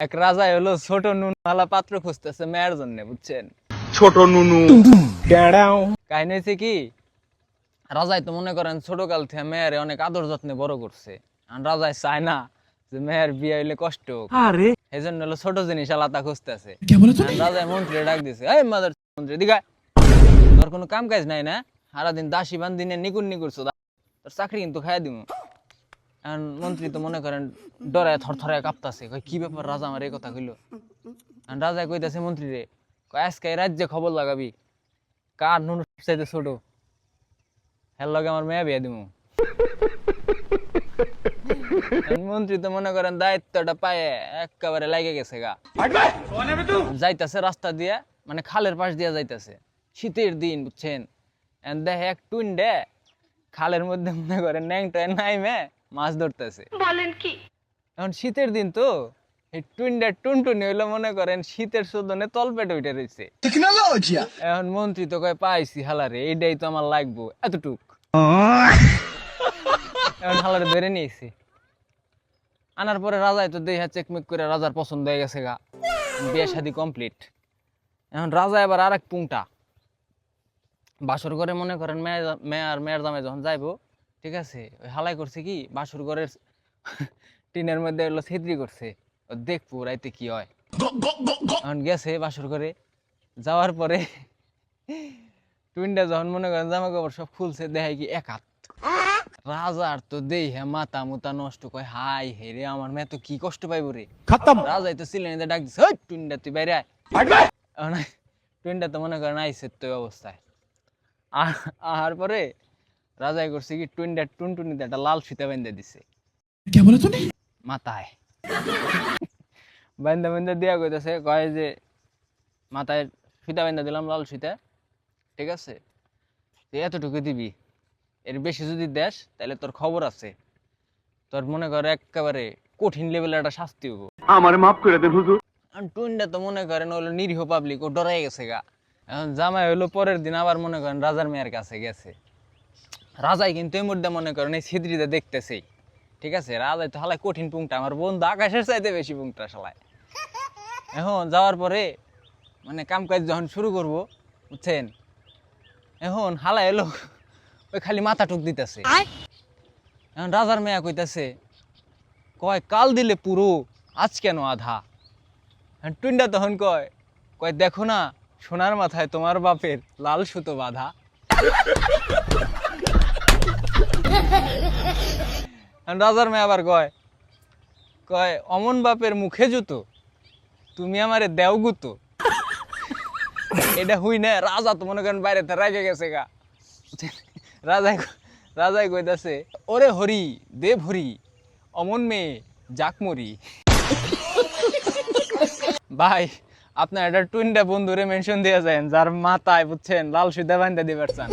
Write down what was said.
এক রাজাই হলো ছোট নুনওয়ালা পাত্র খুঁজতেছে মেয়ের জন্য, বুঝছেন? ছোট নুনু কাহিনী হয়েছে কি, রাজাই তো মনে করেন ছোট কাল থেকে মেয়ের অনেক আদর যত্নে বড় করছে। আর রাজাই চায় না যে মেয়ের বিয়ে হইলে কষ্ট হোক, এই জন্য হলো ছোট জিনিস আলাদা খুঁজতেছে। রাজাই মন্ত্রী ডাক দিছে, এই মাদার মন্ত্রী দিঘা, তোর কোনো কাম কাজ নাই না? সারাদিন দাসী বান্দিনে নিকুন নিকুরছো, তোর চাকরি কিন্তু খাইয়া দিমু। এখন মন্ত্রী তো মনে করেন ডরে থরথরে কাঁপতাছে, কই কি ব্যাপার রাজা আমার এই কথা কইলো। রাজা কইতাছে মন্ত্রী রে, কয় আজকে এই রাজ্যে খবর লাগাবি কার নুন চাইতে ছোট, হের লগে আমার মেয়ে বিয়ে দিমু। মন্ত্রী তো মনে করেন দায়িত্বটা পায়ে একেবারে লাগে গেছে গা। যাইতাছে রাস্তা দিয়ে, মানে খালের পাশ দিয়ে যাইতাছে, শীতের দিন, বুঝছেন? দেখে এক টুন্ডে খালের মধ্যে মনে করেন ন্যাংটা নাইমে মাছ ধরতেছে। বলেন কি? এখন শীতের দিন তো এই টুন্ডে টুনটুনি হইলো মনে করেন শীতের শোধনে তলপেটে উঠে রয়েছে। এখন মন্ত্রী তো কয় পাইছি হালারে, এইটাই তো আমার লাগবো এতটুক। এখন হালারে ধরে নিয়েছি, আনার পরে রাজাই তো দেহা চেকমেক করে রাজার পছন্দ হয়ে গেছে গা, বিয়ে শাদী কমপ্লিট। এখন রাজা এবার আর এক পুংটা বাসর ঘরে মনে করেন মেয়ের জামাই যখন যাইবো, ঠিক আছে, ওই হালাই করছে কি বাসর ঘরের টিনের মধ্যে হলো ছেত্রি করছে, ও দেখবো রাইতে কি হয়। এখন গেছে বাসর ঘরে, যাওয়ার পরে টুইনটা যখন মনে করেন জামা কাপড় সব খুলছে, দেখায় কি এক হাত। রাজার তো দেই হ্যাঁ মাথা মুতা নষ্ট, কয় হাই হে রে, আমার মেয়ে তো কি কষ্ট পাইবো রে। রাজাই তো সিলেনিতে ডাক দিছে, ওই টুইনটা তুই বাইরে আয়। টুইনটা তো মনে করেন আইসে তো অবস্থায়। আর পরে রাজাই করছে কি টুনটুনিতে একটা লাল ফিতা বেঁধে দিছে মাথায়। বেঁধে দিয়া কইতেছে, কয় যে মাথায় ফিতা বেঁধে দিলাম লাল ফিতা, ঠিক আছে, এতটুকু দিবি, এর বেশি যদি দেশ তাহলে তোর খবর আছে, তোর মনে কর একেবারে কঠিন লেভেলের একটা শাস্তি হবো। আমার মাফ করে দেন হুজুর। টুনটা তো মনে করেন হলো নিরীহ পাবলিক, ও ডরাই গেছে গা। এখন জামাই হইলো পরের দিন আবার মনে করেন রাজার মেয়ের কাছে গেছে। রাজাই কিন্তু এই মুহূর্তে মনে করেন এই ছিদ্রিতে দেখতেছেই, ঠিক আছে, রাজাই তো হালাই কঠিন পুংটা, আমার বন্ধু আকাশের চাইতে বেশি পুংটা শালায়। এখন যাওয়ার পরে মানে কাম কাজ যখন শুরু করব, বুঝছেন, এখন হালাই এলো ওই খালি মাথা টুক দিতেছে। এখন রাজার মেয়া কইতাছে, কয় কাল দিলে পুরো, আজ কেন আধা? টুইনটা তখন কয় কয় দেখো না সোনার মাথায় তোমার বাপের লাল সুতো বাঁধা। রাজার মেয়ে আবার কয় কয় অমন বাপের মুখে জুতো, তুমি আমারে দেও গুতো। এটা হুই না, রাজা তো মনে করেন বাইরে রাগে গেছে গা। রাজাই কইতাছে, ওরে হরি দেব হরি, অমন মেয়ে যাক মরি। ভাই আপনার একটা টুইনটা বন্ধুরে মেনশন দিয়ে যায় যার মাথায়, বুঝছেন, লাল সুতা বান্ধা দিবার চান।